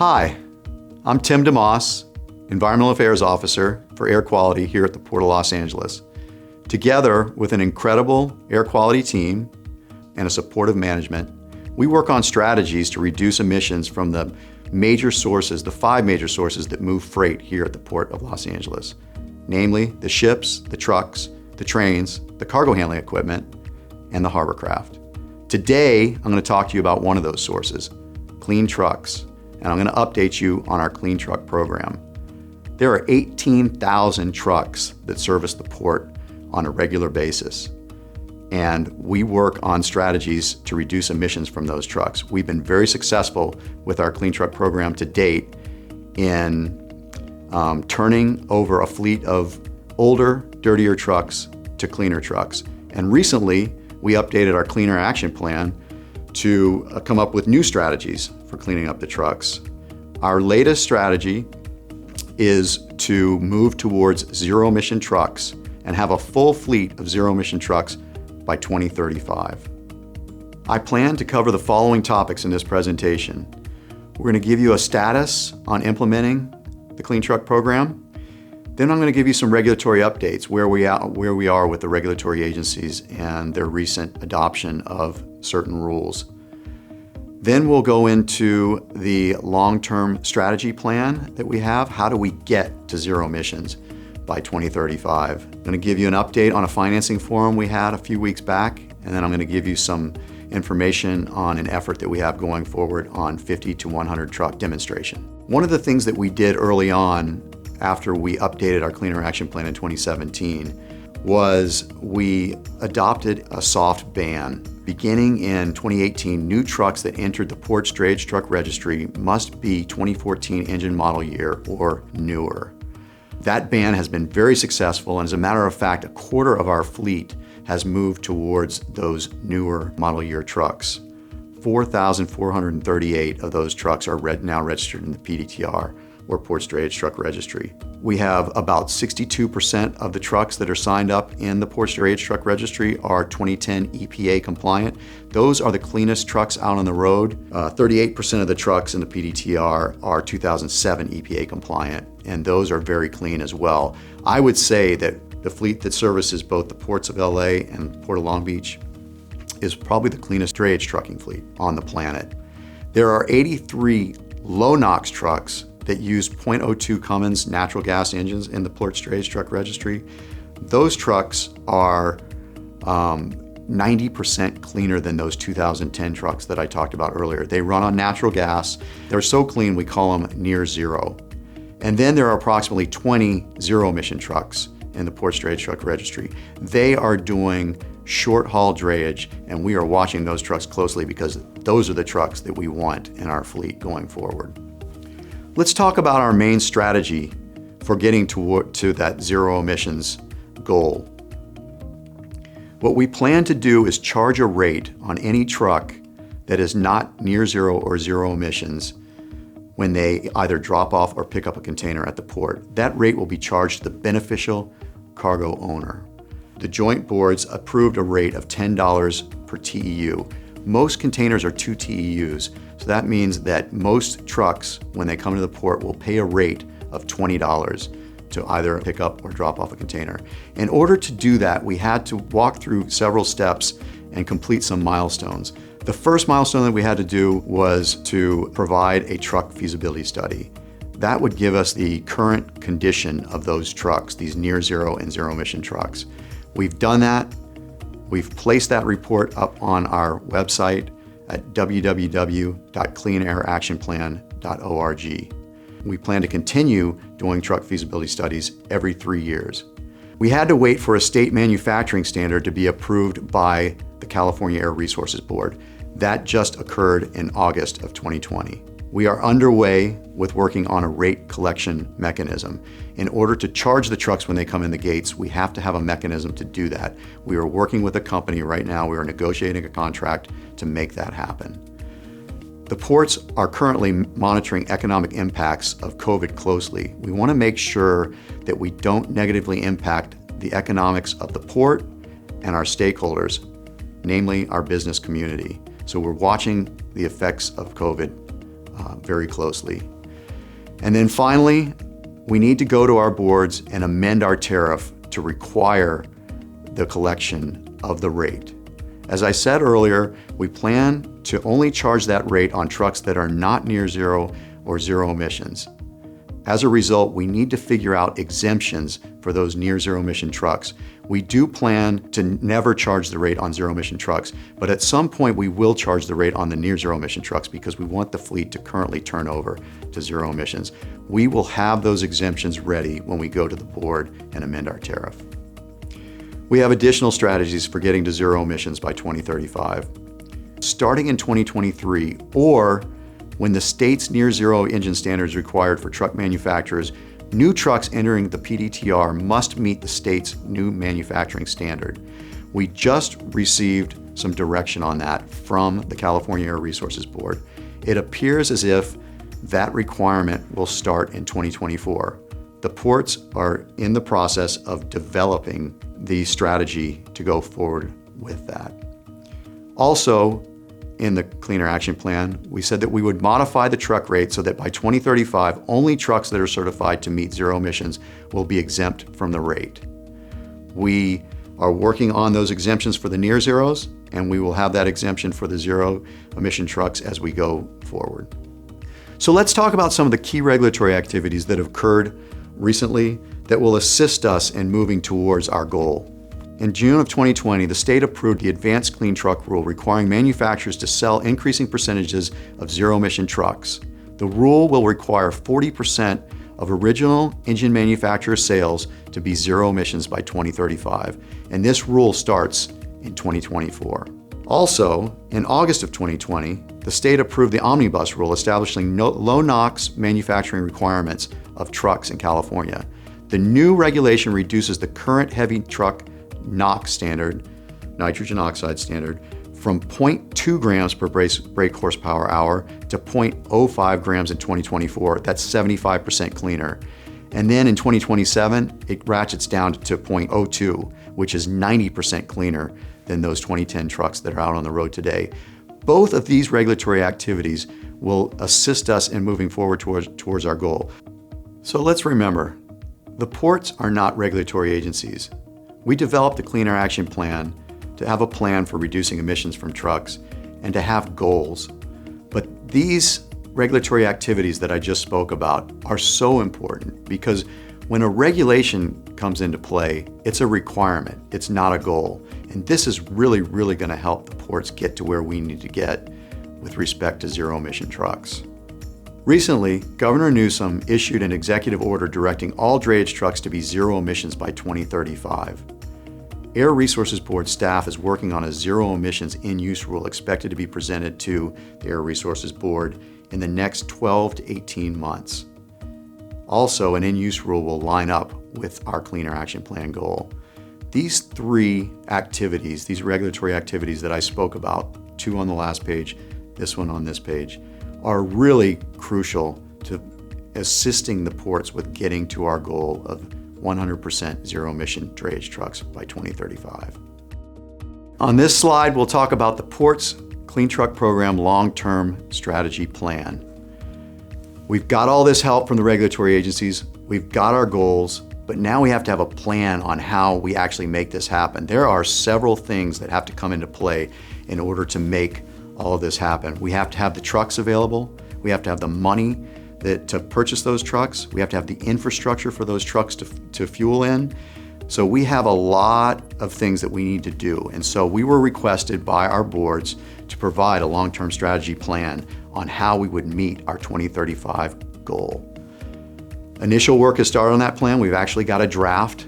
Hi, I'm Tim DeMoss, Environmental Affairs Officer for Air Quality here at the Port of Los Angeles. Together with an incredible air quality team and a supportive management, we work on strategies to reduce emissions from the five major sources that move freight here at the Port of Los Angeles, namely the ships, the trucks, the trains, the cargo handling equipment, and the harbor craft. Today, I'm going to talk to you about one of those sources, clean trucks, and I'm going to update you on our clean truck program. There are 18,000 trucks that service the port on a regular basis, and we work on strategies to reduce emissions from those trucks. We've been very successful with our clean truck program to date in turning over a fleet of older, dirtier trucks to cleaner trucks. And recently, we updated our Clean Air Action Plan to come up with new strategies for cleaning up the trucks. Our latest strategy is to move towards zero-emission trucks and have a full fleet of zero-emission trucks by 2035. I plan to cover the following topics in this presentation. We're going to give you a status on implementing the Clean Truck program. Then I'm going to give you some regulatory updates, where we are with the regulatory agencies and their recent adoption of certain rules. Then we'll go into the long-term strategy plan that we have. How do we get to zero emissions by 2035? I'm going to give you an update on a financing forum we had a few weeks back, and then I'm going to give you some information on an effort that we have going forward on 50 to 100 truck demonstration. One of the things that we did early on after we updated our Clean Air Action Plan in 2017 was we adopted a soft ban. Beginning in 2018, new trucks that entered the Port Drayage Truck Registry must be 2014 engine model year or newer. That ban has been very successful, and as a matter of fact, a quarter of our fleet has moved towards those newer model year trucks. 4,438 of those trucks are now registered in the PDTR, or Port Drayage Truck Registry. We have about 62% of the trucks that are signed up in the Port Drayage Truck Registry are 2010 EPA compliant. Those are the cleanest trucks out on the road. 38% of the trucks in the PDTR are 2007 EPA compliant, and those are very clean as well. I would say that the fleet that services both the ports of LA and Port of Long Beach is probably the cleanest drayage trucking fleet on the planet. There are 83 low NOx trucks that use .02 Cummins natural gas engines in the Port Drayage Truck Registry. Those trucks are 90% cleaner than those 2010 trucks that I talked about earlier. They run on natural gas. They're so clean we call them near zero. And then there are approximately 20 zero-emission trucks in the Port Drayage Truck Registry. They are doing short-haul drayage, and we are watching those trucks closely because those are the trucks that we want in our fleet going forward. Let's talk about our main strategy for getting to that zero emissions goal. What we plan to do is charge a rate on any truck that is not near zero or zero emissions when they either drop off or pick up a container at the port. That rate will be charged to the beneficial cargo owner. The joint boards approved a rate of $10 per TEU. Most containers are 2 TEUs, so that means that most trucks, when they come to the port, will pay a rate of $20 to either pick up or drop off a container. In order to do that, we had to walk through several steps and complete some milestones. The first milestone that we had to do was to provide a truck feasibility study. That would give us the current condition of those trucks, these near zero and zero emission trucks. We've done that. We've placed that report up on our website at www.cleanairactionplan.org. We plan to continue doing truck feasibility studies every 3 years. We had to wait for a state manufacturing standard to be approved by the California Air Resources Board. That just occurred in August of 2020. We are underway with working on a rate collection mechanism. In order to charge the trucks when they come in the gates, we have to have a mechanism to do that. We are working with a company right now. We are negotiating a contract to make that happen. The ports are currently monitoring economic impacts of COVID closely. We want to make sure that we don't negatively impact the economics of the port and our stakeholders, namely our business community. So we're watching the effects of COVID very closely. And then finally, we need to go to our boards and amend our tariff to require the collection of the rate. As I said earlier, we plan to only charge that rate on trucks that are not near zero or zero emissions. As a result, we need to figure out exemptions for those near zero emission trucks. We do plan to never charge the rate on zero emission trucks, but at some point we will charge the rate on the near zero emission trucks because we want the fleet to currently turn over to zero emissions. We will have those exemptions ready when we go to the board and amend our tariff. We have additional strategies for getting to zero emissions by 2035. Starting in 2023, or when the state's near zero engine standard is required for truck manufacturers, new trucks entering the PDTR must meet the state's new manufacturing standard. We just received some direction on that from the California Air Resources Board. It appears as if that requirement will start in 2024. The ports are in the process of developing the strategy to go forward with that. Also, in the Clean Air Action Plan, we said that we would modify the truck rate so that by 2035, only trucks that are certified to meet zero emissions will be exempt from the rate. We are working on those exemptions for the near zeros, and we will have that exemption for the zero emission trucks as we go forward. So let's talk about some of the key regulatory activities that have occurred recently that will assist us in moving towards our goal. In June of 2020, the state approved the Advanced Clean Truck Rule, requiring manufacturers to sell increasing percentages of zero-emission trucks. The rule will require 40% of original engine manufacturer sales to be zero emissions by 2035, and this rule starts in 2024. Also, in August of 2020, the state approved the Omnibus Rule, establishing low NOx manufacturing requirements of trucks in California. The new regulation reduces the current heavy truck NOx standard, nitrogen oxide standard, from 0.2 grams per brake horsepower hour to 0.05 grams in 2024. That's 75% cleaner. And then in 2027, it ratchets down to 0.02, which is 90% cleaner than those 2010 trucks that are out on the road today. Both of these regulatory activities will assist us in moving forward towards our goal. So let's remember, the ports are not regulatory agencies. We developed the Clean Air Action Plan to have a plan for reducing emissions from trucks and to have goals. But these regulatory activities that I just spoke about are so important because when a regulation comes into play, it's a requirement, it's not a goal. And this is really going to help the ports get to where we need to get with respect to zero emission trucks. Recently, Governor Newsom issued an executive order directing all drayage trucks to be zero emissions by 2035. Air Resources Board staff is working on a zero emissions in-use rule expected to be presented to the Air Resources Board in the next 12 to 18 months. Also, an in-use rule will line up with our Clean Air Action Plan goal. These three activities, these regulatory activities that I spoke about, two on the last page, this one on this page, are really crucial to assisting the ports with getting to our goal of 100% zero-emission drayage trucks by 2035. On this slide, we'll talk about the Ports Clean Truck Program long-term strategy plan. We've got all this help from the regulatory agencies, we've got our goals, but now we have to have a plan on how we actually make this happen. There are several things that have to come into play in order to make all of this happen. We have to have the trucks available, we have to have the money to purchase those trucks, we have to have the infrastructure for those trucks to fuel in. So we have a lot of things that we need to do. And so we were requested by our boards to provide a long-term strategy plan on how we would meet our 2035 goal. Initial work has started on that plan. We've actually got a draft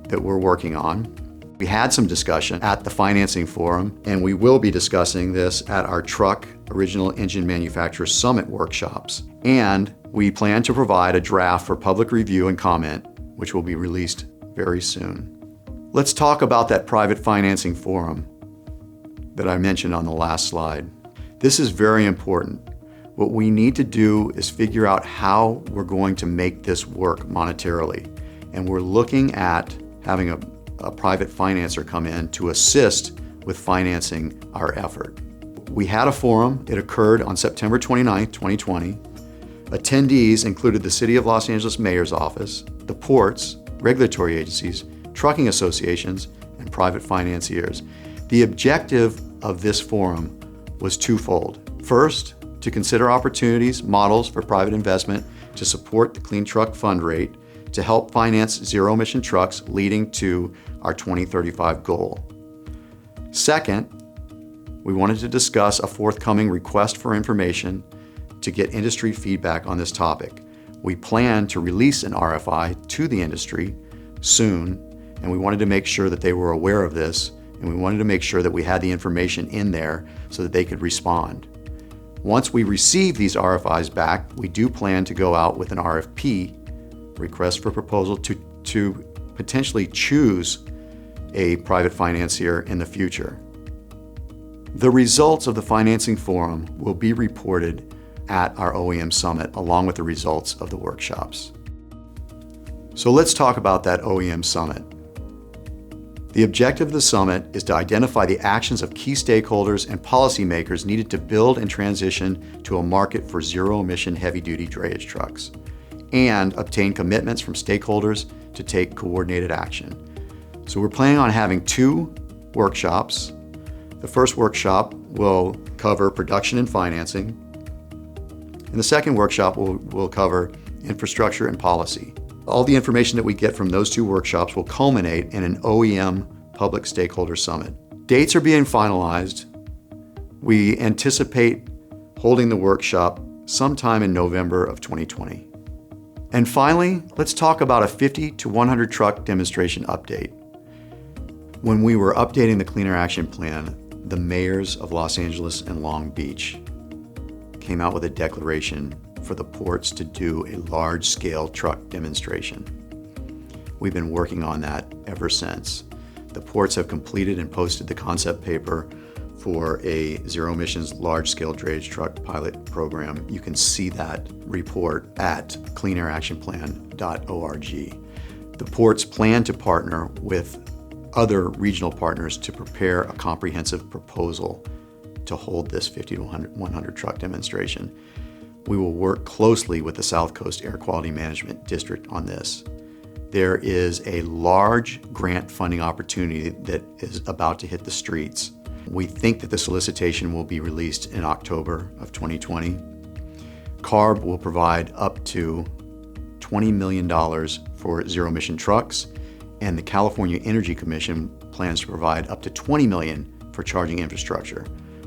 that we're working on. We had some discussion at the financing forum, and we will be discussing this at our Truck Original Engine Manufacturer Summit workshops. And we plan to provide a draft for public review and comment, which will be released very soon. Let's talk about that private financing forum that I mentioned on the last slide. This is very important. What we need to do is figure out how we're going to make this work monetarily. And we're looking at having a private financer come in to assist with financing our effort. We had a forum. It occurred on September 29, 2020. Attendees included the City of Los Angeles Mayor's Office, the ports, regulatory agencies, trucking associations, and private financiers. The objective of this forum was twofold. First, to consider opportunities, models for private investment to support the Clean Truck Fund rate to help finance zero-emission trucks leading to our 2035 goal. Second, we wanted to discuss a forthcoming request for information to get industry feedback on this topic. We plan to release an RFI to the industry soon, and we wanted to make sure that they were aware of this, and we wanted to make sure that we had the information in there so that they could respond. Once we receive these RFIs back, we do plan to go out with an RFP, request for proposal, to potentially choose a private financier in the future. The results of the financing forum will be reported at our OEM Summit, along with the results of the workshops. So let's talk about that OEM Summit. The objective of the summit is to identify the actions of key stakeholders and policymakers needed to build and transition to a market for zero-emission heavy-duty drayage trucks, and obtain commitments from stakeholders to take coordinated action. So we're planning on having 2 workshops. The first workshop will cover production and financing, and the second workshop will cover infrastructure and policy. All the information that we get from those 2 workshops will culminate in an OEM Public Stakeholder Summit. Dates are being finalized. We anticipate holding the workshop sometime in November of 2020. And finally, let's talk about a 50 to 100 truck demonstration update. When we were updating the Clean Air Action Plan, the mayors of Los Angeles and Long Beach came out with a declaration for the ports to do a large-scale truck demonstration. We've been working on that ever since. The ports have completed and posted the concept paper for a zero-emissions large-scale drayage truck pilot program. You can see that report at cleanairactionplan.org. The ports plan to partner with other regional partners to prepare a comprehensive proposal to hold this 50 to 100 truck demonstration. We will work closely with the South Coast Air Quality Management District on this. There is a large grant funding opportunity that is about to hit the streets. We think that the solicitation will be released in October of 2020. CARB will provide up to $20 million for zero-emission trucks, and the California Energy Commission plans to provide up to $20 million for charging infrastructure.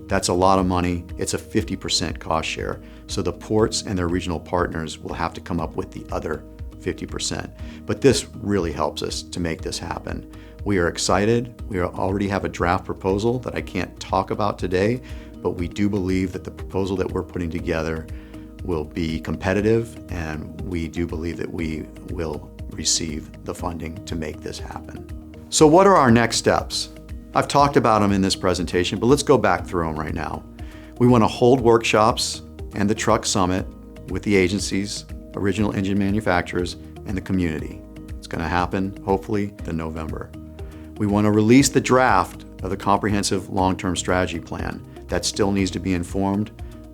That's a lot of money. It's a 50% cost share. So the ports and their regional partners will have to come up with the other 50%. But this really helps us to make this happen. We are excited. We already have a draft proposal that I can't talk about today, but we do believe that the proposal that we're putting together will be competitive, and we do believe that we will receive the funding to make this happen. So what are our next steps? I've talked about them in this presentation, but let's go back through them right now. We want to hold workshops and the truck summit with the agencies, original engine manufacturers, and the community. It's going to happen, hopefully, in November. We want to release the draft of the comprehensive long-term strategy plan. That still needs to be informed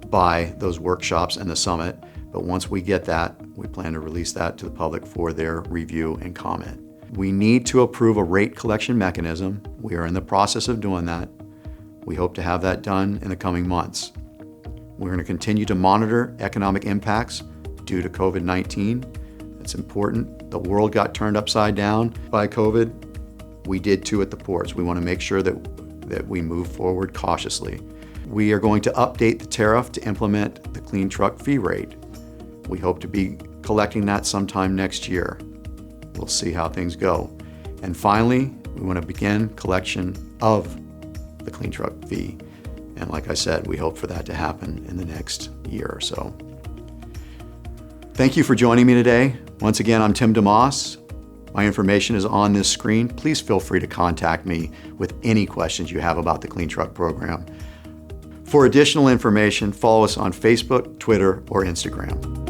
by those workshops and the summit, but once we get that, we plan to release that to the public for their review and comment. We need to approve a rate collection mechanism. We are in the process of doing that. We hope to have that done in the coming months. We're going to continue to monitor economic impacts due to COVID-19. It's important. The world got turned upside down by COVID. We did too at the ports. We want to make sure that we move forward cautiously. We are going to update the tariff to implement the clean truck fee rate. We hope to be collecting that sometime next year. We'll see how things go. And finally, we want to begin collection of the clean truck fee. And like I said, we hope for that to happen in the next year or so. Thank you for joining me today. Once again, I'm Tim DeMoss. My information is on this screen. Please feel free to contact me with any questions you have about the Clean Truck program. For additional information, follow us on Facebook, Twitter, or Instagram.